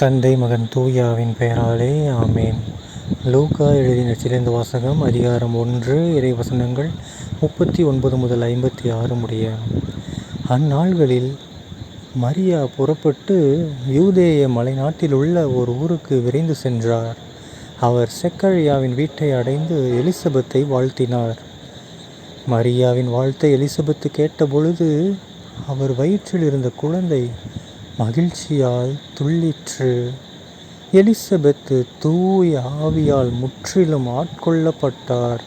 தந்தை மகன் தூயாவின் பெயராலே ஆமேன். லூக்கா எழுதிய நற்செய்தி வாசகம் அதிகாரம் 1 இறைவசனங்கள் 39 முதல் 56 முடிய. அந்நாள்களில் மரியா புறப்பட்டு யூதேய மலைநாட்டில் உள்ள ஒரு ஊருக்கு விரைந்து சென்றார். அவர் செக்கரியாவின் வீட்டை அடைந்து எலிசபெத்தை வாழ்த்தினார். மரியாவின் வாழ்த்தை எலிசபெத்து கேட்டபொழுது அவர் வயிற்றில் இருந்த குழந்தை மகிழ்ச்சியால் துள்ளிற்று. எலிசபெத்து தூய ஆவியால் முற்றிலும் ஆட்கொள்ளப்பட்டார்.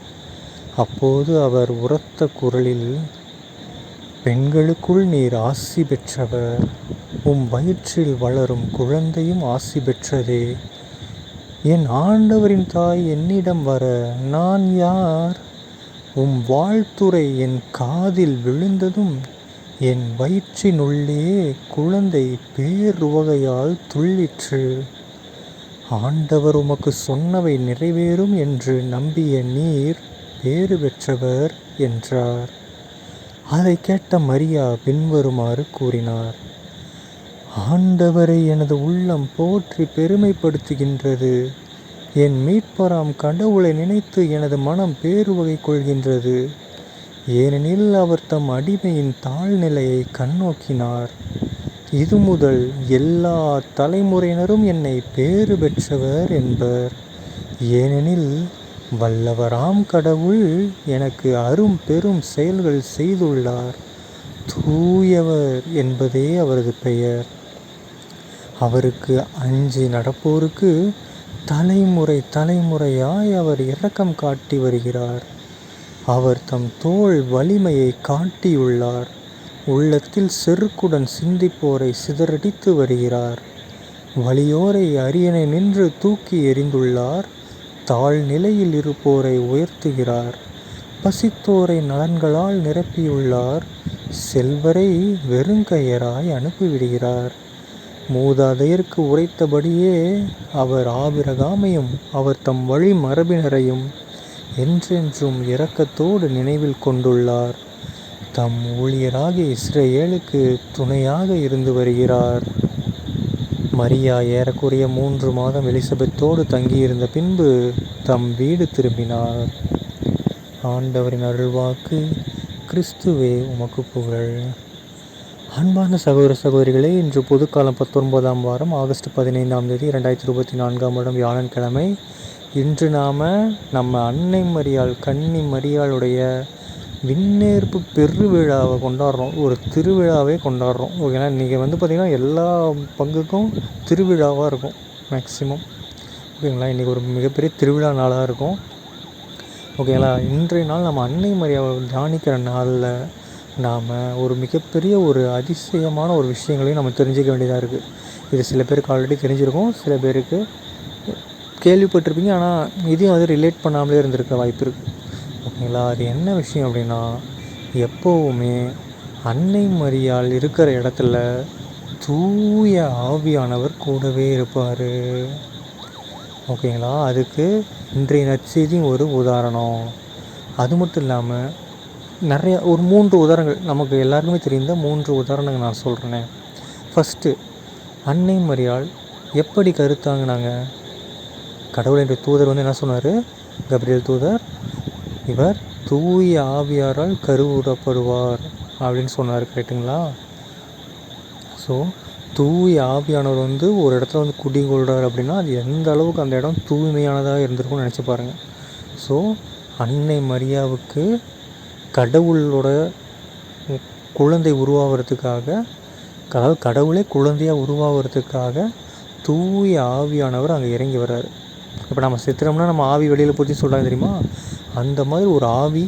அப்போது அவர் உரத்த குரலில், பெண்களுக்குள் நீர் ஆசி பெற்றவர், உம் வயிற்றில் வளரும் குழந்தையும் ஆசி பெற்றதே. என் ஆண்டவரின் தாய் என்னிடம் வர நான் யார்? உம் வாழ்த்துரை என் காதில் விழுந்ததும் என் வயிற்றினுள்ளே குழந்தை பேருவகையால் துள்ளிற்று. ஆண்டவர் உமக்கு சொன்னவை நிறைவேறும் என்று நம்பிய நீர் பேறு பெற்றவர் என்றார். அதை கேட்ட மரியா பின்வருமாறு கூறினார்: ஆண்டவரை எனது உள்ளம் போற்றி பெருமைப்படுத்துகின்றது. என் மீட்பராம் கடவுளை நினைத்து எனது மனம் பேருவகை கொள்கின்றது. ஏனெனில் அவர் தம் அடிமையின் தாழ்நிலையை கண்ணோக்கினார். இது முதல் எல்லா தலைமுறையினரும் என்னை பேறு பெற்றவர் என்பர். ஏனெனில் வல்லவராம் கடவுள் எனக்கு அரும் பெரும் செயல்கள் செய்துள்ளார். தூயவர் என்பதே அவரது பெயர். அவருக்கு அஞ்சி நடப்போருக்கு தலைமுறை தலைமுறையாய் அவர் இரக்கம் காட்டி வருகிறார். அவர் தம் தோள் வலிமையை காட்டியுள்ளார். உள்ளத்தில் செருக்குடன் சிந்திப்போரை சிதறடித்து வருகிறார். வலியோரை அரியணை நின்று தூக்கி எறிந்துள்ளார். தாழ்நிலையில் இருப்போரை உயர்த்துகிறார். பசித்தோரை நலன்களால் நிரப்பியுள்ளார். செல்வரை வெறுங்கையராய் அனுப்பிவிடுகிறார். மூதாதையருக்கு உரைத்தபடியே அவர் ஆபிரகாமையும் அவர் தம் வழி மரபினரையும் என்றென்றும் இரக்கத்தோடு நினைவில் கொண்டுள்ளார். தம் ஊழியராகிய இஸ்ரேலுக்கு துணையாக இருந்து வருகிறார். மரியா ஏறக்குறைய 3 மாதம் எலிசபெத்தோடு தங்கியிருந்த பின்பு தம் வீடு திரும்பினார். ஆண்டவரின் அருள்வாக்கு. கிறிஸ்துவே உமக்கு புகழ். அன்பான சகோதர சகோதரிகளே, இன்று பொதுக்காலம் 19ஆம் வாரம் ஆகஸ்ட் 15ஆம் தேதி 2024ஆம் வருடம் வியாழன்கிழமை. இன்று நாம் நம்ம அன்னை மரியாள் கன்னி மரியாளுடைய விண்ணேற்பு பெருவிழாவை கொண்டாடுறோம். ஒரு திருவிழாவே கொண்டாடுறோம். ஓகேங்களா. இன்றைக்கி பார்த்திங்கன்னா எல்லா பங்குக்கும் திருவிழாவாக இருக்கும் மேக்ஸிமம். ஓகேங்களா. இன்றைக்கி ஒரு மிகப்பெரிய திருவிழா நாளாக இருக்கும். ஓகேங்களா. இன்றைய நாள் நம்ம அன்னை மரியாவை தியானிக்கிற நாளில் நாம் ஒரு மிகப்பெரிய ஒரு அதிசயமான ஒரு விஷயங்களையும் நம்ம தெரிஞ்சிக்க வேண்டியதாக இருக்குது. இது சில பேருக்கு ஆல்ரெடி தெரிஞ்சிருக்கும், சில பேருக்கு கேள்விப்பட்டிருப்பீங்க. ஆனால் இதையும் அது ரிலேட் பண்ணாமலே இருந்திருக்க வாய்ப்பு இருக்குது. ஓகேங்களா. அது என்ன விஷயம் அப்படின்னா, எப்போவுமே அன்னை மரியாள் இருக்கிற இடத்துல தூய ஆவியானவர் கூடவே இருப்பார். ஓகேங்களா. அதுக்கு இன்றைய நற்செய்தியும் ஒரு உதாரணம். அது மட்டும் இல்லாமல் நிறைய ஒரு 3 உதாரணங்கள் நமக்கு எல்லாருக்குமே தெரிந்த 3 உதாரணங்கள் நான் சொல்கிறேனே. ஃபஸ்ட்டு, அன்னை மரியாள் எப்படி கருத்தாங்கினாங்க? கடவுளுடைய தூதர் என்ன சொன்னார்? கபிரியேல் தூதர், இவர் தூய ஆவியாரால் கருவுறப்படுவார் அப்படின்னு சொன்னார். கரெக்டுங்களா? ஸோ தூய ஆவியானவர் ஒரு இடத்துல குடிகொள்கிறார் அப்படின்னா அது எந்த அளவுக்கு அந்த இடம் தூய்மையானதாக இருந்திருக்கும்னு நினச்சி பாருங்கள். ஸோ அன்னை மரியாவுக்கு கடவுளோட குழந்தை உருவாகிறதுக்காக, அதாவது கடவுளே குழந்தையாக உருவாகிறதுக்காக தூய ஆவியானவர் அங்கே இறங்கி வர்றார். இப்போ நம்ம சித்திரம்னா நம்ம ஆவி வெளியில் போச்சு சொல்கிறாங்க தெரியுமா? அந்த மாதிரி ஒரு ஆவி,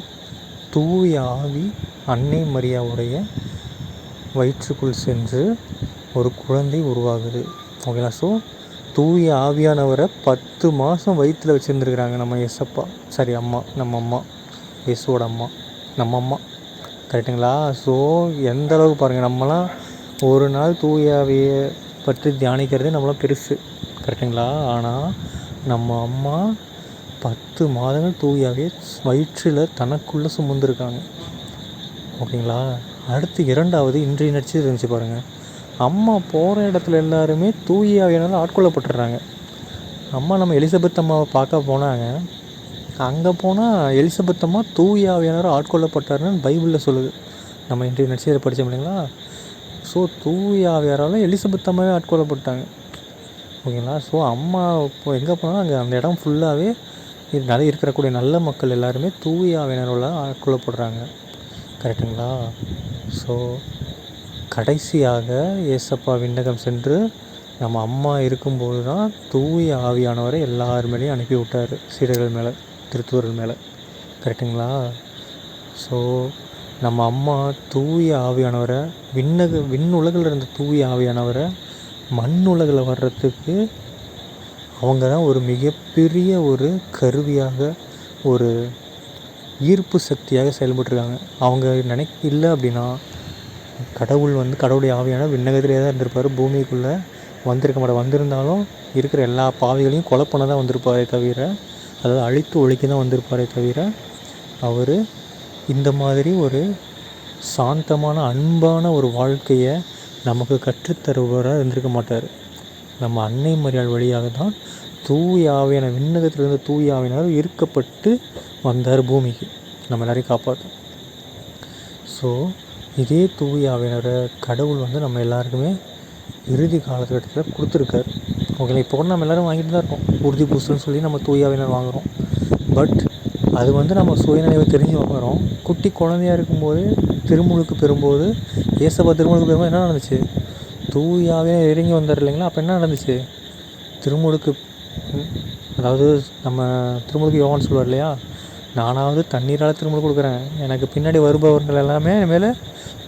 தூய ஆவி அன்னை மரியாவுடைய வயிற்றுக்குள் சென்று ஒரு குழந்தை உருவாகுது. ஓகேங்களா. ஸோ தூய ஆவியானவரை 10 மாதம் வயிற்றில் வச்சுருந்துருக்குறாங்க நம்ம எசப்பா, சரி அம்மா, நம்ம அம்மா, இயேசுவோட அம்மா, நம்ம அம்மா. கரெக்டுங்களா. ஸோ எந்த அளவுக்கு பாருங்கள், நம்மளாம் ஒரு நாள் தூய ஆவியை பற்றி தியானிக்கிறது நம்மளாம் பெருசு. கரெக்டுங்களா. ஆனால் நம்ம அம்மா 10 மாதங்கள் தூயாவே வயிற்றில் தனக்குள்ளே சுமந்துருக்காங்க. ஓகேங்களா. அடுத்து 2வது இன்றைய நற்செய்தி இருந்துச்சு பாருங்கள். அம்மா போகிற இடத்துல எல்லாருமே தூய ஆவியானவரால் ஆட்கொள்ளப்பட்டுடுறாங்க. அம்மா நம்ம எலிசபெத் அம்மாவை பார்க்க போனாங்க. அங்கே போனால் எலிசபெத் அம்மா தூய ஆவியானவர் ஆட்கொள்ளப்பட்டாருன்னு பைபிளில் சொல்லுது. நம்ம இன்றைய நட்சத்திரம் படித்தோம் இல்லைங்களா? ஸோ தூய ஆவியாரால் எலிசபெத் அம்மாவே ஆட்கொள்ளப்பட்டாங்க. ஓகேங்களா? ஸோ அம்மா இப்போ எங்கே போனாலும் அங்கே அந்த இடம் ஃபுல்லாகவே நிறைய இருக்கக்கூடிய நல்ல மக்கள் எல்லாருமே தூய ஆவியானவரால் ஆட்கொள்ளப்படுறாங்க. கரெக்டுங்களா? ஸோ கடைசியாக ஏசப்பா விண்ணகம் சென்று நம்ம அம்மா இருக்கும்போது தான் தூய ஆவியானவரை எல்லார் மேலேயும் அனுப்பி விட்டார், சீடர்கள் மேலே, திருத்துவர்கள் மேலே. கரெக்டுங்களா? ஸோ நம்ம அம்மா தூய ஆவியானவரை விண்ணுலகில் இருந்த தூய ஆவியானவரை மண் உலகில் வர்றதுக்கு அவங்க தான் ஒரு மிகப்பெரிய ஒரு கருவியாக, ஒரு ஈர்ப்பு சக்தியாக செயல்பட்டுருக்காங்க. அவங்க இல்லை அப்படின்னா கடவுளுடைய ஆவியானவர் விண்ணகத்திலே தான் இருந்திருப்பார், பூமிக்குள்ளே வந்திருக்க மாட்டார். வந்திருந்தாலும் இருக்கிற எல்லா பாவிகளையும் கொலை பண்ண தான் வந்திருப்பாரே தவிர, அதாவது அழித்து ஒழிக்க தான் வந்திருப்பாரே தவிர, அவர் இந்த மாதிரி ஒரு சாந்தமான அன்பான ஒரு வாழ்க்கையை நமக்கு கற்றுத்தருவராக இருந்திருக்க மாட்டார். நம்ம அன்னை மரியாள் வழியாக தான் தூய ஆவியான விண்ணகத்திலிருந்து தூய ஆவியினர் ஈர்க்கப்பட்டு வந்தார் பூமிக்கு நம்ம எல்லாரையும் காப்பாற்ற. ஸோ இதே தூய ஆவியினரை கடவுள் நம்ம எல்லாருக்குமே இறுதி காலகட்டத்தில் கொடுத்துருக்காரு. ஓகேங்களா? இப்போ கூட நம்ம எல்லோரும் வாங்கிட்டு தான் இருக்கோம், உறுதி பூசல்னு சொல்லி நம்ம தூய ஆவியினர் வாங்குகிறோம். பட் அது நம்ம சுயநினைவை தெரிஞ்சு வாங்குகிறோம். குட்டி குழந்தையாக இருக்கும்போது திருமுழுக்கு பெறும்போது, ஏசப்பா திருமுழுக்கு பெறும்போது என்ன நடந்துச்சு? தூய ஆவியானவர் இறங்கி வந்தார் இல்லைங்களா? அப்போ என்ன நடந்துச்சு? திருமுழுக்கு, அதாவது நம்ம திருமுழுக்கு யோவான் சொல்லுவார் இல்லையா, நானாவது தண்ணீரால் திருமுழுக்கு கொடுக்குறேன், எனக்கு பின்னாடி வருபவர்கள் எல்லாமே மேலே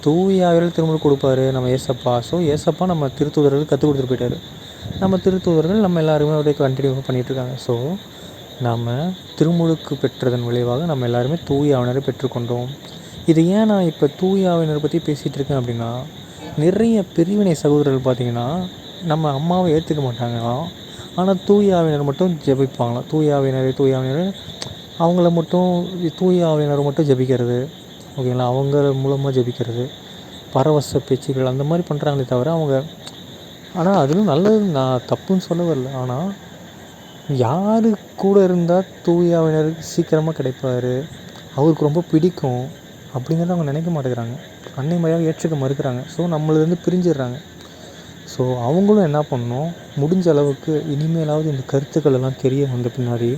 தூய ஆவியால் திருமுழுக்கு கொடுப்பாரு நம்ம ஏசப்பா. ஸோ ஏசப்பா நம்ம திருத்தூதர்கள் கற்றுக் கொடுத்துட்டு போயிட்டார். நம்ம திருத்தூதர்கள் நம்ம எல்லாருமே அப்படியே கண்டினியூ பண்ணிகிட்ருக்காங்க. ஸோ நாம் திருமுழுக்கு பெற்றதன் விளைவாக நம்ம எல்லாருமே தூய ஆவியானவரை பெற்றுக்கொண்டோம். இது ஏன் நான் இப்போ தூய ஆவியானவரை பற்றி பேசிகிட்டு இருக்கேன் அப்படின்னா, நிறைய பிரிவினை சகோதரர்கள் பார்த்திங்கன்னா நம்ம அம்மாவை ஏற்றுக்க மாட்டாங்களாம், ஆனால் தூய ஆவியானவர் மட்டும் ஜெபிப்பாங்களாம். தூய ஆவியானவர் அவங்கள மட்டும் தூய ஆவியானவர் மட்டும் ஜெபிக்கிறது. ஓகேங்களா? அவங்க மூலமாக ஜெபிக்கிறது, பரவச பேச்சுகள் அந்த மாதிரி பண்ணுறாங்களே தவிர அவங்க, ஆனால் அதிலும் நல்லது, நான் தப்புன்னு சொல்ல வரல. ஆனால் யார் கூட இருந்தால் தூய ஆவியானவர் சீக்கிரமாக கிடைப்பார், அவருக்கு ரொம்ப பிடிக்கும் அப்படிங்கிறத அவங்க நினைக்க மாட்டேங்கிறாங்க. அன்னை மரியாதை ஏற்றுக்க மறுக்கிறாங்க. ஸோ நம்மளேருந்து பிரிஞ்சிடுறாங்க. ஸோ அவங்களும் என்ன பண்ணணும், முடிஞ்ச அளவுக்கு இனிமேலாவது இந்த கருத்துக்கள் எல்லாம் தெரிய வந்த பின்னாடி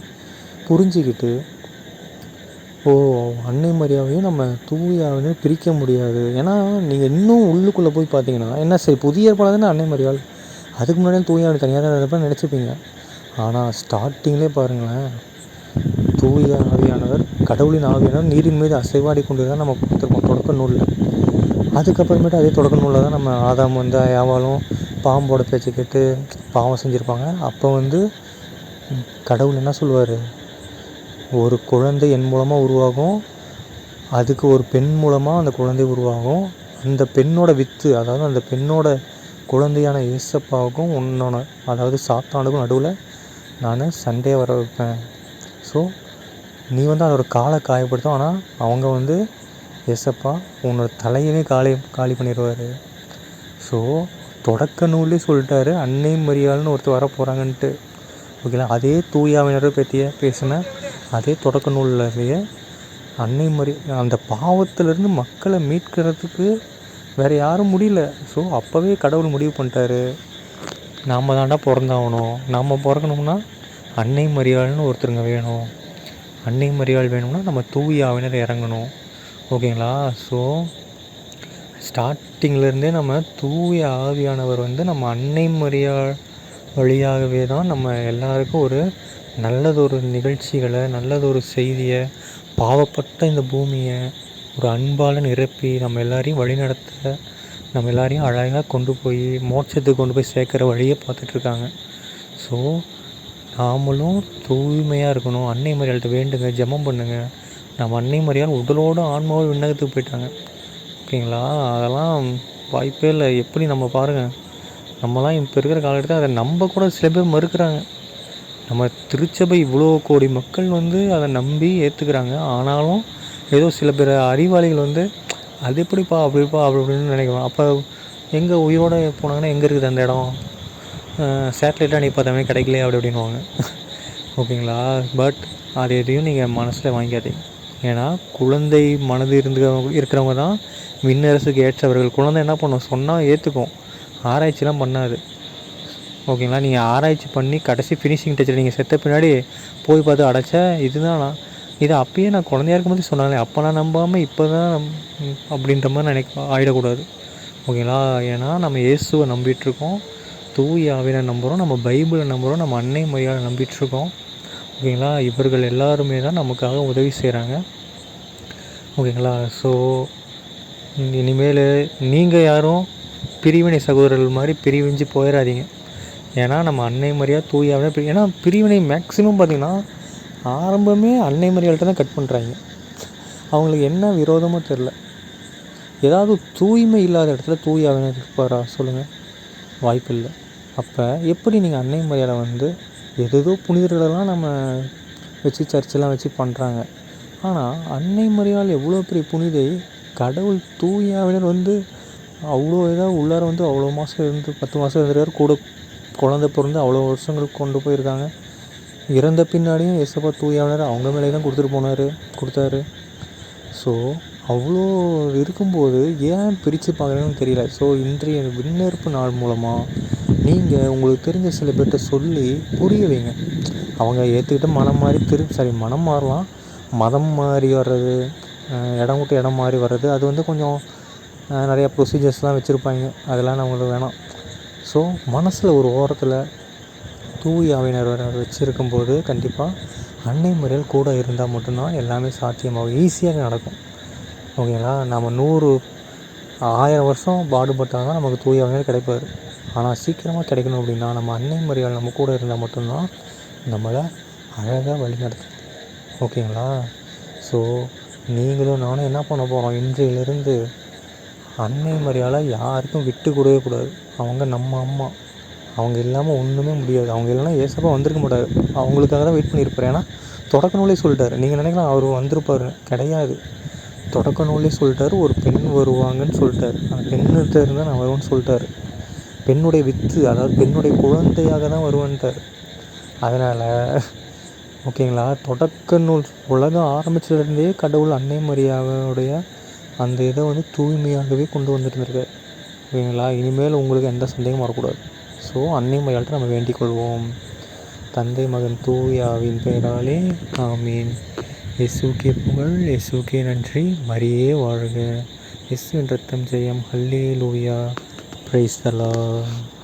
புரிஞ்சிக்கிட்டு, அன்னை மரியாதையும் நம்ம தூய ஆவியானவரை பிரிக்க முடியாது. ஏன்னா நீங்கள் இன்னும் உள்ளுக்குள்ளே போய் பார்த்தீங்கன்னா என்ன, சரி புதிய ஏற்பாடு தானே அன்னை மரியாள், அதுக்கு முன்னாடி தூய ஆவியானவர் தனியாக தான் இருப்பேன் நினச்சிப்பீங்க. ஆனால் ஸ்டார்டிங்லேயே பாருங்களேன், தூய ஆவியானவர், கடவுளின் ஆவியானவர் நீரின் மீது அசைவாடி கொண்டு தான் நம்ம பார்த்துருக்கோம் தொடக்க நூலில். அதுக்கப்புறமேட்டு அதே தொடக்க நூலில் தான் நம்ம ஆதாம் யாவாலும் பாம்போட பேச்சு கேட்டு பாவம் செஞ்சுருப்பாங்க. அப்போ கடவுள் என்ன சொல்லுவார், ஒரு குழந்தை என் மூலமாக உருவாகும், அதுக்கு ஒரு பெண் மூலமாக அந்த குழந்தை உருவாகும், அந்த பெண்ணோட வித்து, அதாவது அந்த பெண்ணோட குழந்தையான ஏசப்பாவுக்கும் உன்னோட, அதாவது சாத்தானுக்கும் நடுவில் நான் சண்டையை வர வைப்பேன். ஸோ நீ அதோட காலை காயப்படுத்தும், ஆனால் அவங்க ஏசப்பா உன்னோட தலையவே காலி பண்ணிடுவார். ஸோ தொடக்க நூலே சொல்லிட்டாரு அன்னை மரியாள்னு ஒருத்தர் வர போகிறாங்கன்ட்டு. ஓகேங்களா? அதே தூய ஆவியானவரை பற்றிய பேசின அதே தொடக்க நூல்லையே அன்னை அந்த பாவத்திலேருந்து மக்களை மீட்கிறதுக்கு வேறு யாரும் முடியல. ஸோ அப்போவே கடவுள் முடிவு பண்ணிட்டாரு, நாம் தாண்டா பிறந்தாகணும், நாம் பிறக்கணும்னா அன்னை மரியாள்னு ஒருத்தருங்க வேணும், அன்னை மரியாள் வேணும்னா நம்ம தூய ஆவியானவர் இறங்கணும். ஓகேங்களா? ஸோ ஸ்டார்டிங்லேருந்தே நம்ம தூய ஆவியானவர் நம்ம அன்னை மரியாள் வழியாகவே தான் நம்ம எல்லாருக்கும் ஒரு நல்லதொரு நிகழ்ச்சிகளை, நல்லதொரு செய்தியை, பாவப்பட்ட இந்த பூமியை ஒரு அன்பால் நிரப்பி நம்ம எல்லாரையும் வழிநடத்த, நம்ம எல்லாரையும் அழகாக கொண்டு போய் மோட்சத்துக்கு கொண்டு போய் சேர்க்குற வழியை பார்த்துட்ருக்காங்க. ஸோ நாமளும் தூய்மையாக இருக்கணும், அன்னை மரியாள்கிட்ட வேண்டுங்க, ஜெபம் பண்ணுங்கள். நம்ம அன்னை மரியாள் உடலோடு ஆன்மாவோடு விண்ணகத்துக்கு போயிட்டாங்க. ஓகேங்களா? அதெல்லாம் வாய்ப்பே இல்லை. எப்படி நம்ம பாருங்கள், நம்மலாம் இப்போ இருக்கிற காலகட்டத்தில் அதை நம்ப கூட சில பேர் மறுக்கிறாங்க. நம்ம திருச்சபை இவ்வளோ கோடி மக்கள் அதை நம்பி ஏற்றுக்கிறாங்க. ஆனாலும் ஏதோ சில பேர் அறிவாளிகள் அது எப்படிப்பா அப்படிப்பா அப்படி இப்படின்னு நினைக்கிறோம். அப்போ எங்கே உயிரோடு போனாங்கன்னா எங்கே இருக்குது அந்த இடம், சேட்டலைட்டாக நீ பார்த்தோமே கிடைக்கலையே அப்படி அப்படின்வாங்க. ஓகேங்களா? பட் அது எதையும் நீங்கள் மனசில் வாங்கிக்காதீங்க. ஏன்னா குழந்தை மனது இருக்கிறவங்க தான் விண்ணரசுக்கு ஏற்றவர்கள். குழந்தை என்ன பண்ணும், சொன்னால் ஏற்றுக்கும், ஆராய்ச்சிலாம் பண்ணாது. ஓகேங்களா? நீங்கள் ஆராய்ச்சி பண்ணி கடைசி ஃபினிஷிங் டச்சில் நீங்கள் செத்த பின்னாடி போய் பார்த்து அடைச்ச இதுதான் நான் இதை அப்பயே நான் குழந்தையா இருக்கும்போது சொன்னாலே அப்போ நான் நம்பாமல் இப்போ தான் அப்படின்ற மாதிரி ஆகிடக்கூடாது. ஓகேங்களா? ஏன்னா நம்ம இயேசுவை நம்பிட்டுருக்கோம், தூய ஆவியை நம்புகிறோம், நம்ம பைபிளை நம்புகிறோம், நம்ம அன்னை மரியாதை நம்பிட்டுருக்கோம். ஓகேங்களா? இவர்கள் எல்லாருமே தான் நமக்காக உதவி செய்கிறாங்க. ஓகேங்களா? ஸோ இனிமேல் நீங்கள் யாரும் பிரிவினை சகோதரர்கள் மாதிரி பிரிவிஞ்சு போயிடாதீங்க. ஏன்னா நம்ம அன்னை மரியா தூயாவே ஏன்னா பிரிவினை மேக்ஸிமம் பார்த்திங்கன்னா ஆரம்பமே அன்னை மரியாள்கிட்ட தான் கட் பண்ணுறாங்க. அவங்களுக்கு என்ன விரோதமோ தெரில. ஏதாவது தூய்மை இல்லாத இடத்துல தூயாவே இருப்பாரா சொல்லுங்கள்? வாய்ப்பு இல்லை. அப்போ எப்படி நீங்கள் அன்னை மரியாதை எதோ புனிதர்களெல்லாம் நம்ம வச்சு சர்ச்செல்லாம் வச்சு பண்ணுறாங்க. ஆனால் அன்னை மரியாள் எவ்வளோ பெரிய புனிதை, கடவுள் தூயாவினர் அவ்வளோ இதாக உள்ளார அவ்வளோ மாதம் இருந்து 10 மாதம் இருந்துருக்காரு, கூட குழந்தை பிறந்து அவ்வளோ வருஷங்களுக்கு கொண்டு போயிருக்காங்க. இறந்த பின்னாடியும் ஏசப்பா தூயாவினர் அவங்க மேலே தான் கொடுத்தாரு. ஸோ அவ்வளோ இருக்கும்போது ஏன் பிரித்து பார்க்குறேன்னு தெரியல. ஸோ இன்றைய விண்ணேற்பு நாள் மூலமாக நீங்கள் உங்களுக்கு தெரிஞ்ச சில பேர்கிட்ட சொல்லி புரிய வைங்க. அவங்க ஏற்றுக்கிட்ட மனம் மாறலாம். மதம் மாறி வர்றது, இடம் விட்டு இடம் மாறி வர்றது, அது கொஞ்சம் நிறையா ப்ரொசீஜர்ஸ்லாம் வச்சுருப்பாங்க. அதெல்லாம் நம்மளுக்கு வேணாம். ஸோ மனசில் ஒரு ஓரத்தில் தூய ஆவியினர் வச்சுருக்கும்போது கண்டிப்பாக அன்னை மரியாள் கூட இருந்தால் மட்டும்தான் எல்லாமே சாத்தியமாகும், ஈஸியாக நடக்கும். ஓகேங்களா? நம்ம 100-1000 வருஷம் பாடுபட்டால் தான் நமக்கு தூய ஆவியினர் கிடைப்பார். ஆனால் சீக்கிரமாக கிடைக்கணும் அப்படின்னா நம்ம அன்னை மரியாள் நம்ம கூட இருந்தால் மட்டும்தான் நம்மளை அழகாக வழிநடத்தும். ஓகேங்களா? ஸோ நீங்களும் நானும் என்ன பண்ண போகிறோம், இன்றையிலிருந்து அன்னை மரியாளை யாருக்கும் விட்டு கூடவே கூடாது. அவங்க நம்ம அம்மா, அவங்க இல்லாமல் ஒன்றுமே முடியாது. அவங்க இல்லைன்னா ஏசப்பா வந்திருக்க மாட்டார். அவங்களுக்காக தான் வெயிட் பண்ணியிருப்பார். ஏன்னா தொடக்க நூலே சொல்லிட்டார். நீங்கள் நினைக்கலாம் அவர் வந்திருப்பார், கிடையாது. தொடக்க நூலே சொல்லிட்டார், ஒரு பெண் வருவாங்கன்னு சொல்லிட்டார். அந்த பெண்ணிட்ட இருந்தால் நான் வருவேன்னு சொல்லிட்டார். பெண்ணுடைய வித்து, அதாவது பெண்ணுடைய குழந்தையாக தான் வருவேன்ட்டார். அதனால் ஓகேங்களா, தொடக்க நூல் உலகம் ஆரம்பித்ததுலேருந்தே கடவுள் அன்னை மரியாவுடைய அந்த இதை தூய்மையாகவே கொண்டு வந்துருந்துருக்கார். ஓகேங்களா? இனிமேல் உங்களுக்கு எந்த சந்தேகமும் வரக்கூடாது. ஸோ அன்னை மரியாள்கிட்ட நம்ம வேண்டிக் கொள்வோம். தந்தை மகன் தூய ஆவியின் பெயராலே ஆமீன். இயேசுக்கே புகழ், இயேசுக்கே நன்றி, மரியே வாழ்க. இயேசுவின் ரத்தம் ஜெயம். ஹல்லேலூயா. Praise the Lord.